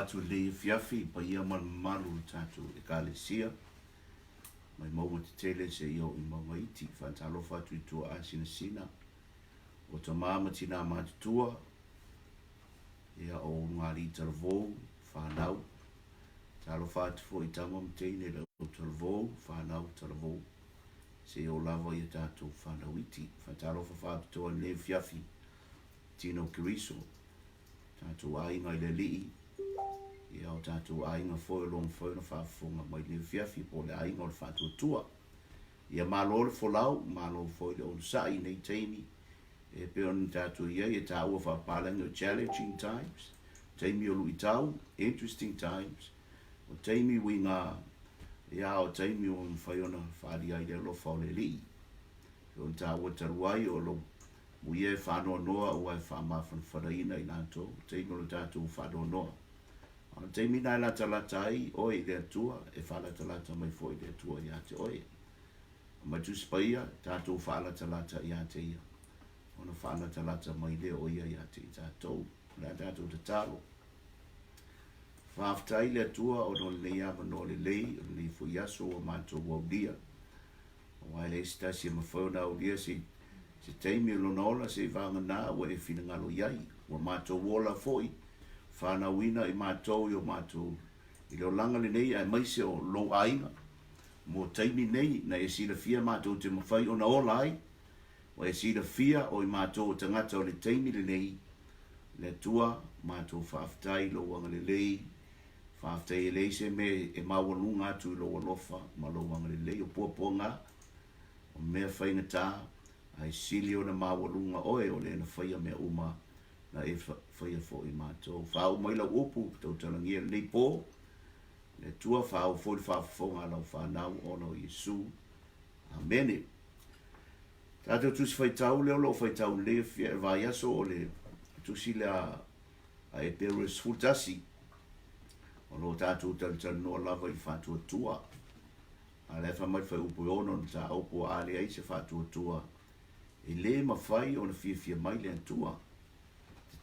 atu le fiafi pa ia malu tatu e kalesia mai mau te tele se io I mawaiti whantalo fatu I tua asina sina o ta mama tina matutua ia o ngari tarvo whanau talo fatu fo I tama mteine le o tarvo whanau tarvo se o lava ia tatu whanauiti whantalo fatu tua le fiafi tino kiriso tatu ainga I le lii ia o tatu ainga foi long foi na whafunga mai le fiafi po le ainga o le FAATUATUA ia malo le folau malo foi le on sai nei teimi e pe on tatu ia ia tau o whapalanga challenging times teimi o lui tau interesting times o teimi winga ia o teimi o mwhaiona whaari ai le lofa o le li on tau o taruai o lo muie whanoa noa o ai whamafan wharaina I nato teimi o le tatu whanoa noa te mina la talata ai oi le tua e fala talata mai foi le tua ia te oi ma tu spaia tatu fala talata ia te ia ona fala talata mai le oi ia te tatu la tatu te talo faftai le tua o no le ia no le le fu yaso o manto wo dia o le stasi ma fona o dia se te mi lo nola se vanga na o e fina ngalo iai o manto wola foi whana wina I mātou I o mātou I leo langa le nei ai maise o lo ainga mo taimi nei na e sila fia mātou te mawhai o na ola ai o e sila fia o I mātou o tangata o le taimi le nei le tua mātou whaaftai lo wanga le lei whaaftai e lei se me e mawalunga atu I lo walofa ma lo wanga le lei o puaponga o mea whainga tā ai sili o na mawalunga oe o le na whaia mea uma na e whaia fo I mātou. Whao mai lau upu, tau talangia nei pō, le tua whao fōi whaafonga lau whanau ono Yesu. Amen. Tātou tusi whaitau leo lo whaitau le fia e vai aso o le tusi le a e peres fultasi. O lo tātou talan noa lava I FAATUATUA. A le whamai whai upu ono na tā upu a le aise FAATUATUA. E le mawhai o na fia mai le antua.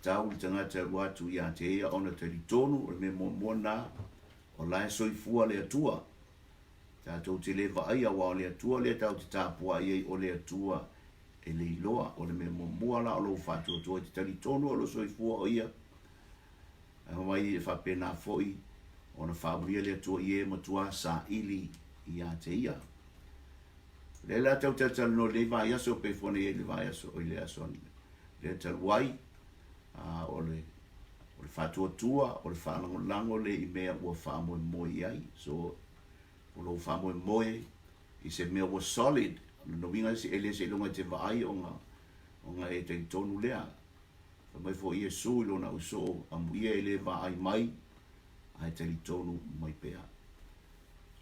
Tau I tangata watu ia te ea ona te ritonu o me mona o lai soifua le atua. Tātou te lewa ai awa o le atua le tau te tāpua iei o le atua e le iloa o le me mua la o lo FAATUATUA te ritonu o lo soifua o ia. A mai e whapena foi o na whamuia le atua ie matua sa ili ia te ia. Le la tau te no le vai aso pe fone e le vai aso o le aso le taluai. O le FAATUATUA o le whanangolango le I mea ua whamoe moe ai. So, o lo whamoe moe I se mea ua solid. No winga se ele se ilunga te vaai o nga e te tonu lea. Ka mai fo ia su ilo na uso amu ia ele vaai mai a te tonu mai pea.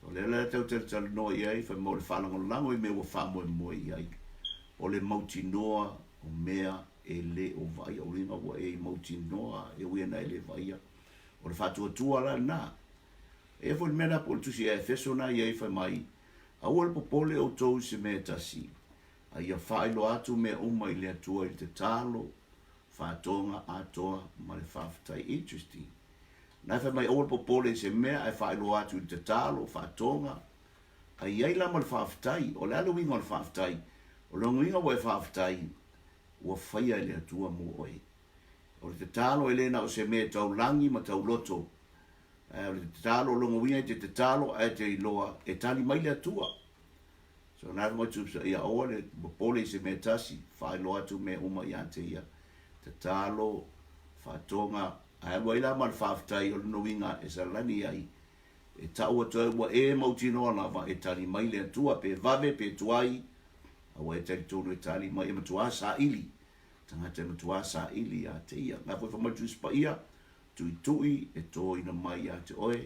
So, le tau te no iai fa mo le whanangolango I mea ua whamoe moe ai. O le mauti noa o mea e le o vai o ringa wa e mauti noa e ui na ele vai o le FAATUATUA la na e fo mena po tusi e feso na ia fa mai a o le popole o tou se me tasi a ia failo atu me uma I le atua I te talo whātonga atoa ma le whaftai interesting na fa mai o le popole se mea e failo atu I te talo whātonga a ia la ma le whaftai o le alo winga o le whaftai o le winga wa e whaftai ua whaia le atua mo oe. O le te talo e lena o se mea tau langi ma tau loto. O le te talo longa winga te talo a te iloa e tali mai le atua. So nāra mai tupsa ia oa le pole se mea tasi whae loa tu mea uma i ante ia. Te talo, whātonga, a e waila ma le whaftai o le no winga e sa lani ai. E tau atoa ua e mautinoa lava e tali mai le atua pe vave pe tuai awa e tari tonu e tali mai e matua sa ili. Tangata e matua sa ili a te ia. Ngā fwoi whamai tu ia, tui e tō ina mai a te oe.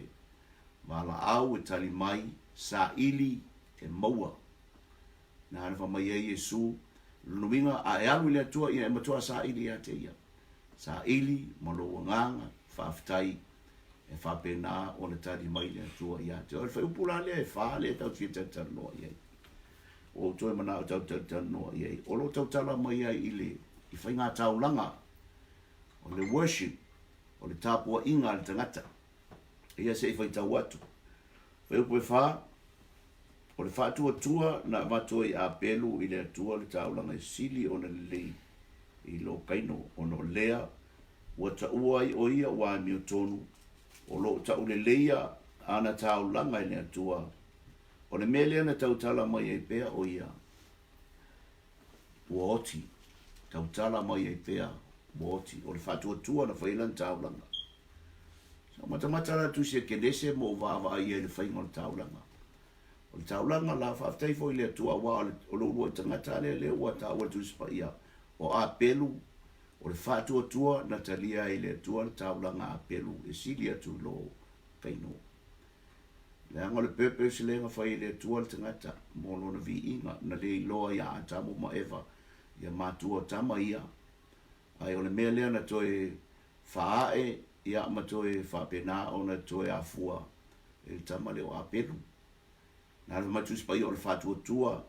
Wala au e tali mai sa ili e maua. Nā hana whamai e Yesu, lunuinga a e alu ili atua ia e matua sa ili a te ia. Sa ili, malo nganga, whaftai, e whapena o le tali mai le atua ia te oe. Whai upula le e whale e tau tia tata noa ia. O toi mana o tau tau noa iei. O lo tau tala mai ai I whainga tau langa. O le worship. O le tāpua inga le tangata. ia se fai tau atu. Fai upo e wha, o le FAATUATUA na matua i Abelu i le atua le taulanga i sili o na lei i lo kaino o no lea ua ta ua i o ia ua mio tonu o lo ta ule leia ana taulanga i le atua o le mele ana tautala mai e pea o ia ua oti tautala mai e pea ua oti o le FAATUATUA na whailan taulanga so matamata la tu se kedese mo vava i e le whainga o taulanga o le taulanga la whaftai fo i le atua wa o lo ua tangata le ua ta ua tu spa ia o Abelu o le FAATUATUA na talia i le atua le taulanga Abelu e sili atu lo kaino le anga le pepe se le nga whai le atua le tangata mo lo na vi inga na le iloa ia atamu ma eva ia matua tama ia ai o le mea lea na toe whaae ia ma toe whapena o na toe afua e tama le o Abelu na le matus pa i o le FAATUATUA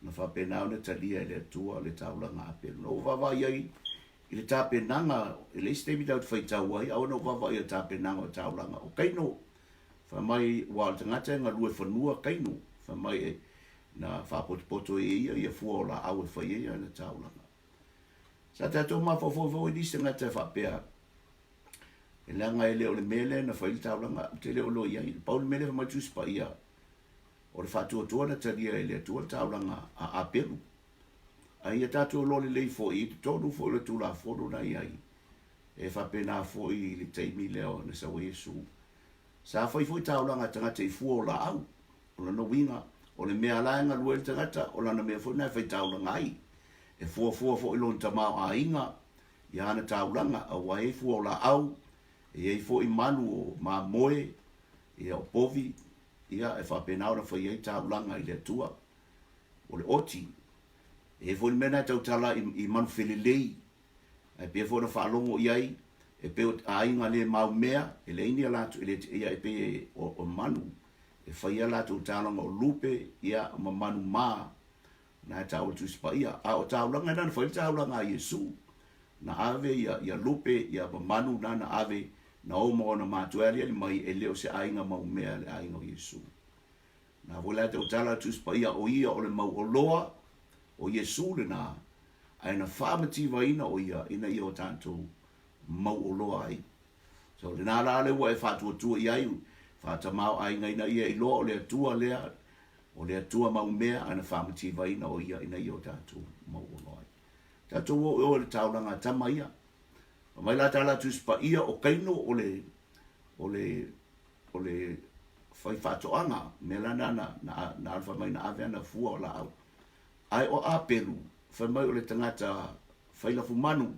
na whapena o na talia i le atua le taulanga Abelu no vava iai i le tapenanga i le istemi tau te whaitau ai au no vava i a tapenanga o taulanga o kaino whamai wā tangata ngā rue whanua kaino whamai e na whapotopoto e ia fua o la au e whai ia na taulanga sa tatou mawhawhawhau i nisi ngata whapea e langa e leo le mele na whai taulanga te leo lo iai pauli mele whamai tuspa ia o le FAATUATUA na talia e le atua taulanga a Abelu ai tatou lo le lei fo i tonu fo le tula fono na iai e whapena fo i le teimi leo na sawa Yesu sa fai fo i taulanga tangata i fua o la au o la no winga o le mea laenga lue le tangata o la na mea fo na fai taulanga ai e fua fo i lon tamau a inga i ana taulanga a wae fua o la au e ei fo i manu o ma moe i o povi ia e whapena o na fai ei taulanga i le atua o le oti e fo mena tau tala i manu felelei e pe fo na whaalongo iai e pe a inga le mau mea e le ini alatu e le ia e pe o manu e whai alatu talanga o lupe ia ma manu maa na tau tu spa ia a o taulanga na whai taulanga a Yesu na ave ia lupe ia ma manu na ave na o mo na matuari ali mai e leo se a inga mau mea le a inga o Yesu na vola tau tala tu spa ia o le mau o loa o Yesu le na ai na whaamativa ina o ia ina i o tātou mau o loa ai. So le nā la le ua e FAATUATUA i ai, whātamau ai ngai na ia i loa o le atua lea, o le atua mau mea ai na whaamativa ina o ia ina i o tātou mau o loa ai. Tātou o le taulanga tama ia. Mai la tala tuspa ia o kaino o le whai whātoanga, me lana na alfa mai na ave ana fua o la au. Ai o Abelu, whai mai o le tangata whailafu manu.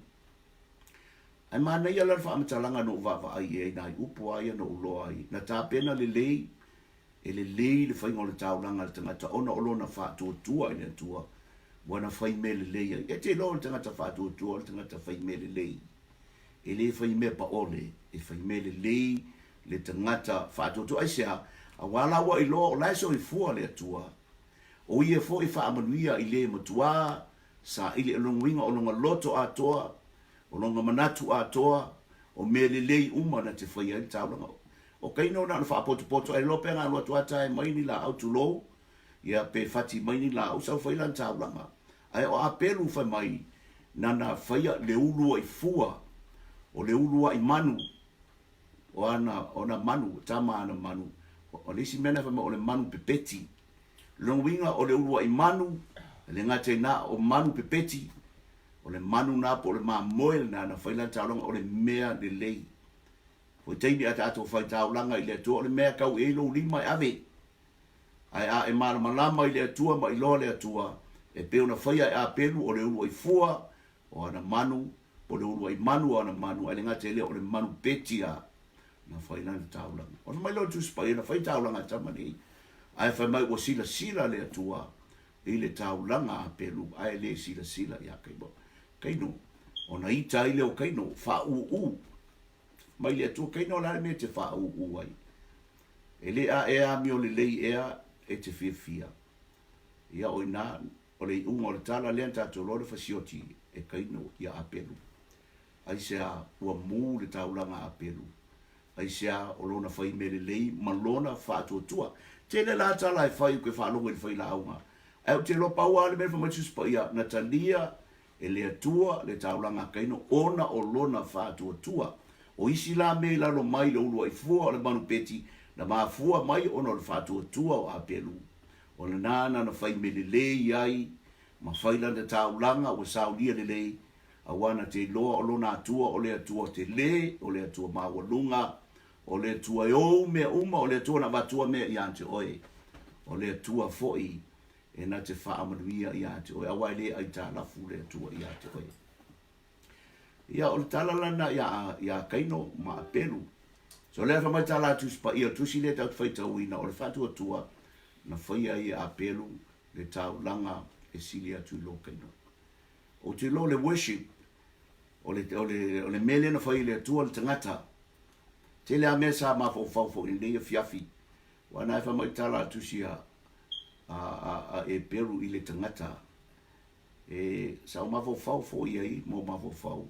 Ai mana ia la whaamatalanga no vava ai e nai upo ai no uloa ai. Na tāpena le lei, e le lei le whainga o le taulanga le tangata ona olona FAATUATUA i le atua. Wana whai me le lei ai. E te lo le tangata FAATUATUA le tangata whai me le lei. E le whai me pa ole, e whai me le lei le tangata FAATUATUA. Ai sea, a wala wa i loa o laiso i fua le atua. O ia fo i whaamanuia i le matua, sa ili alongwinga o longa loto atoa, o longa manatu atoa, o me le lei uma na te whaia i taulanga. O kaino na whaapotopoto, ai lope ngā lotu ata e maini la au tulo, ia pe fati maini la au sau whaila i taulanga. Ai o Abelu whai mai, na whaia le ulua i fua, o le ulua i manu, o na manu, tama ana manu, o lisi mena whai mai o le manu pepeti, longwinga o le ulua i manu, le ngate na o manu pepeti, o le manu na po le ma moe na whaila taulanga o le mea le lei. Fo teini ata ato whai taulanga i le atua o le mea kau e lo lima e ave. Ai a e mara malama i le atua ma i loa le atua, e peo na whaia e Abelu o le ulua i fua, o ana manu, o le ulua i manu o ana manu, ai le ngate lea o le manu peti a na whaila le taulanga. O na mai lo tuspa e na whai taulanga tamani, ai whai mai o sila le atua, i le taulanga Abelu, ai le sila ia kaimo. Kaino, o na ita i leo kaino, wha mai le atua kaino la me te wha ai. E le a mi o le lei ea e te fia. Ia o ina, o le unga o le tala lean tato lore fasioti e kaino ia Abelu. Ai se a ua mu le taulanga Abelu. ai sia o lona fai melelei ma lona fa'atuatua tele la tala e fai ke fa'alogo i fai launga ai o te lo paua le me fa matus pa ia na talia e le atua le taulanga kaino ona o lona fa'atuatua o isi la me la lo mai le ulu ai fua o le manu peti na mafua mai ona le fa'atuatua o apelu o le nana na fai melelei ai ma fai la le taulanga o saulia lelei awana te loa o lona atua o le atua te le o le atua mawalunga o le atua o mea uma o le atua na matua mea i ante oe o le atua foi e na te whaamanuia i ante oe awai le ai tā lafu le atua i ante oe ia o le talalana ia kaino ma apelu so le whamai tā la tuspa ia tusi le tau whaitau ina o le whatua tua na whaia i apelu le tau langa e sili atu lo kaino o te lo le worship o le mele na whai le atua le tangata te le a mesa ma fo i le fiafi wana e whamai tā la tusi e peru i le tangata e sa ma fo i ai mo ma fo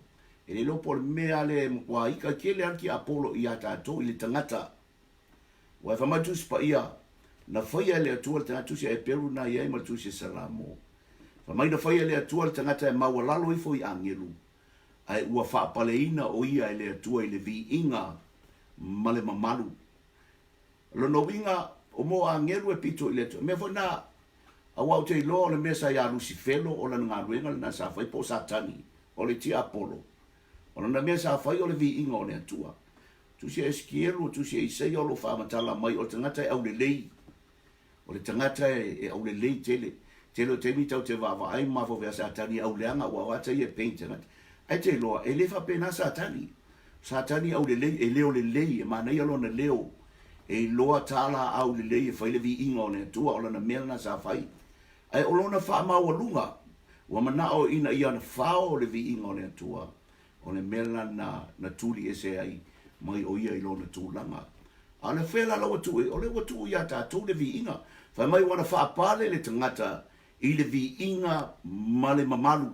e le lopo le mea le mkwa ika kele anki Apollo i ata ato i le tangata wa fa matus pa ia na fai le atua le tangata tusi e peru na iai ma tusi salamo fa mai na fai le atua le tangata e maua lalo i fo i angelu ai ua fa paleina o ia le atua i le vi inga male mamalu lo no winga o mo angelu e pito i le atua me fo na awa te lo le mesa ya Lucifelo o la nga ruenga na sa fai po satani o le ti Apollo ona na mesa fai o le vi inga o le atua tu se esquiero tu se sei o lo fa matala mai o tangata e au le lei o le tangata e au le lei tele te mi tau te vava ai ma fo vesa satani au le anga wa ta ye painting ai te lo e le fa pena satani au le lei e leo le lei e mana ia lo na leo e loa tala au le lei e fai le vi inga o le atua o la na mena sa fai ai o lona fa ma walunga wa mana o ina ia na fa o le vi inga o le atua o le mela na tuli ese ai mai o ia i lona tūlanga. A le whela lawa tu o le watu ia tātou le vi inga. Whai mai wana whaapale le tangata i le vi inga male mamalu.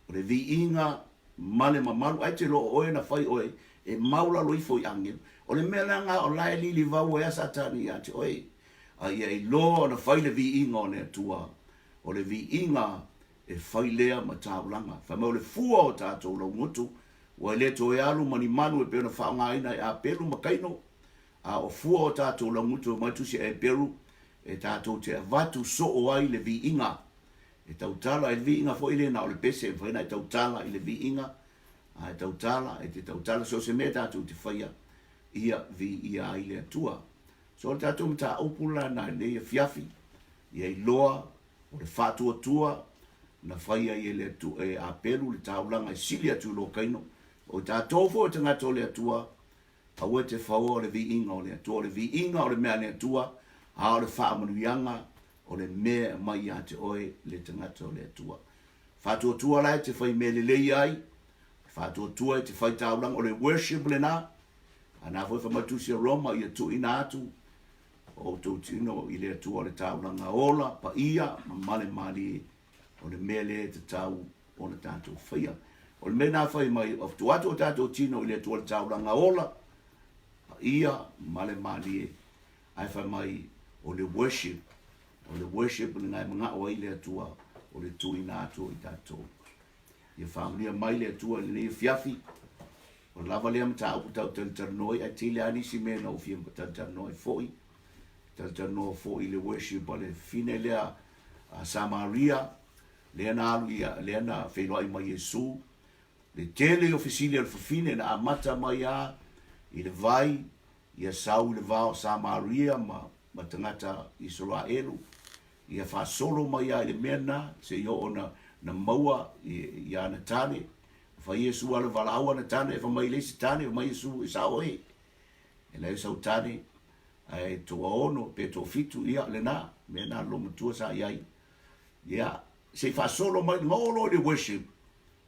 O le vi inga male mamalu. Ai te lo oe na whai oe e maula loifo i angel. O le mela nga o lai li vau e satani ia te oe. Ai e lo na whai le vi inga o ne atua. O le vi inga e whai lea ma tāulanga. Whai mau le fua o tātou lau ngutu. Wa le to e alu mani manu e pena whaangaina e a peru makaino. A o fua o tātou lau ngutu mai tusi e peru. E tātou te avatu so o ai le vi inga. E tautala e vi inga fo ile na o le pese e whaina e tautala i le vi inga. A e tautala e te tautala so se me tātou te whaia. Ia vi ia i le atua. So tātou mta opula na le fiafi. Ia i loa o le FAATUATUA. Na whaia i le atu e a peru le taulanga e sili atu lo kaino. O tātou fo e tangata o le atua. Aue te whao o le vi inga o le atua. O le vi inga o le mea le atua. A o le whaamanuianga o le mea mai a te oe le tangata o le atua. FAATUATUA lai te whai mele lei ai. FAATUATUA e te whai taulanga o le worship le na. Ana fo e whamatusi a Roma i atu ina atu. O tau tino i le atua o le taulanga ola pa ia ma male mali o le mele te tau o le tātou whaia. O le mena whai mai of tuatu o tātou tino i le atua le taulanga ola pa ia male mali ai whai mai o le worship le ngai mga o i le atua o le tu ina atu i tātou. Ia whaamlia mai le atua le nei fiafi o lava lea mta upu tau tantanoi ai te le anisi mena o fia mta tantanoi foi. Tantanoi foi le worship o le fine lea a Samaria lea na alu ia lea na whenua i mai Yesu le tele ofisili al fafine na amata mai a i le vai ia sau le vao Samaria ma tangata Israelu ia whasolo mai a le mena se io ona na maua i ana tane fa Yesu ala valaua na tane fa mai lesi tane mai Yesu isa oe e lai sau tane ai to ono pe to fitu ia le na mena lo mutua sa iai ia se fa solo mai ngolo de worship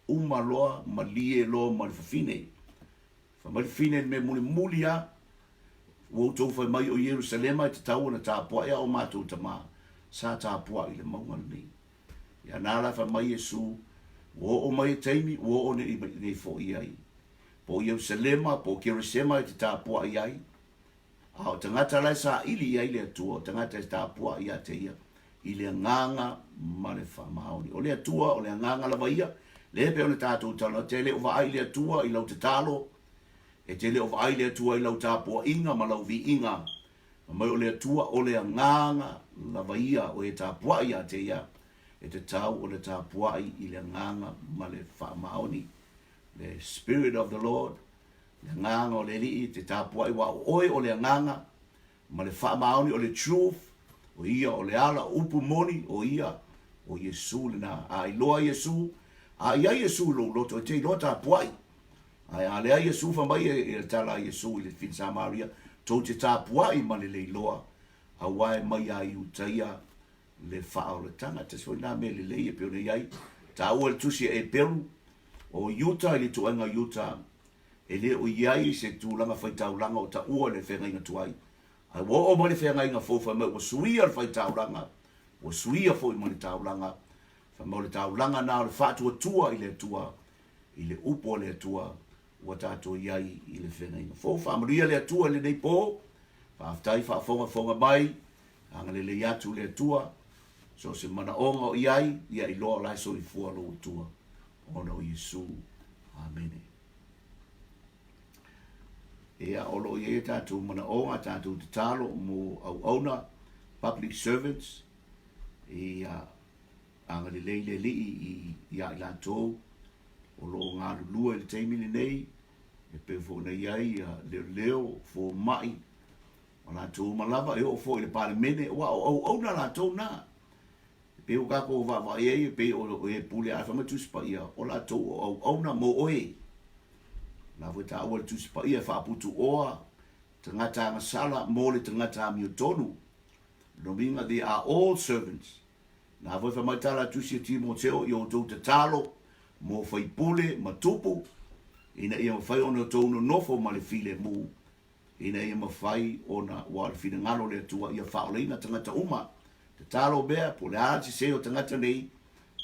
uma loa malie lo mal fine fa mal fine me mulia wo to fa mai o Jerusalem te tau na tapo ia o matu tama sa tapo i le maunga ni ia nala fa mai Yesu wo o mai taimi wo o ne fo iai po Yerusalema, po Kirisema te tāpua iai. Ao tangata lai sa ili iai le tua, tangata te tāpua ia te ia. I le nganga ma le whamaoni. O le atua, o le nganga lava ia, le pe o le tātou tala, te le o vai le atua i lau te talo, e te le o vai le atua i lau tāpua inga ma lau vi inga. Mai o le atua o le nganga lava ia o e tāpua ia te ia, e te tau o le tāpua i le nganga ma le whamaoni. The Spirit of the Lord, le nganga o le li te tāpua i wa oe o le nganga, ma le whamaoni o le truth, o ia o le ala upu moni o ia o Yesu le na a iloa Yesu a ia Yesu lo loto te lota puai a le Yesu fa mai e tala Yesu i le fin Samaria to te ta puai ma le loa a wai mai a i utaia le fa o le tanga te so na me le e pe o le ai ta o le tusi e peru o Utah le tuanga Utah e le o iai se tu langa fai tau langa o ta ua le whenga inga tuai ai wo o mole whenga inga fofa me o suia le fai tauranga o suia fo i mole tauranga fa mole tauranga na le FAATUATUA i le tua i le upo le tua o tato iai i le whenga inga fofa amaria le tua le nei po fa aftai fa fonga mai anga le yatu le tua so se mana onga o iai ia i loa lai so i fua lo tua ono Yesu amen. Ea olo ye tātou mana onga tātou te talo mo au auna public servants ea anga le leile li i a ilatou o lo ngā lua le teimini nei e pe fo na iai leo fo mai o lātou malava e o fo i le pale mene wa au auna lātou na pe o kako o va e pe o e pule a whamatu spa ia o lātou au auna mo oe na vota awal tu spa ia fa putu oa tangata ngasala mo le tangata mi tonu no binga they are all servants na vota mai tala tu si Timoteo yo to te talo mo fai pule matupu ina ia fai ona tonu no fo male file mu ina ia mafai ona wa file ngalo le tua ia fa ole ina tangata uma te talo bea pule a ti se o tangata nei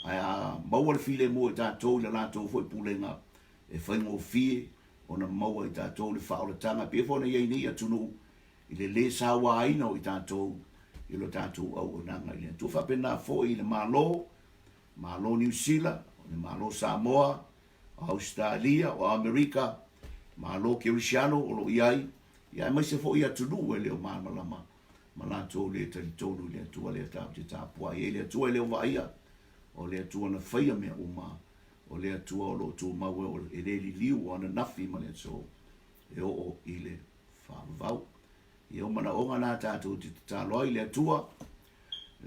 ai mo wal file mu ta to le la to fo pule nga e fai mo fie ona maua i tātou le whaolatanga. Pia whona iei ni atunu i le sawa aina o i tātou i lo tātou au o nanga i le. Tu whapena fo i le malo New Zealand, le malo Samoa, Australia, o Amerika, malo Kirisiano, o lo iai. Iai mai se fo i atunu e leo malama. Malatou le talitonu le atua le tātou te tāpua. E le atua leo vaia, o le atua na whaia mea uma. O le atua o lo tu mawe o e le li liu o ana nafi ma le so e o i le whaamavau. I o mana onga nā tātou te tāloa i le atua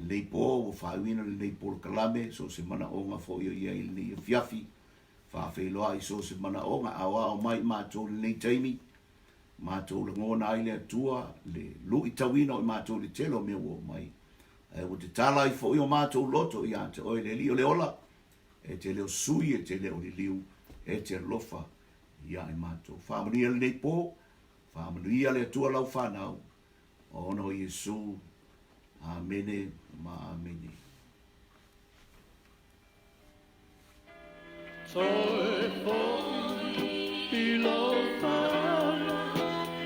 le po o whaiwina le po kalame so se mana onga fo i o ia i le fiafi whawheloa i so se mana onga awa o mai mātou le taimi mātou le ngona i le atua le lu i tawina o mātou le telo me o mai. E o te tala i fo i o mātou loto i ante o le li o le ola e te leo sui e te leo li liu e te lofa ia i mātou. Whamanuia le nei pō, whamanuia le atua lau whanau, o ono Yesu, amene ma amene. Toi i lofa,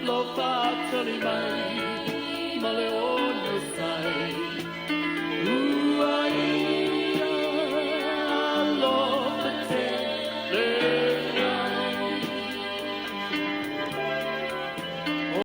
lofa tali mai, ma le o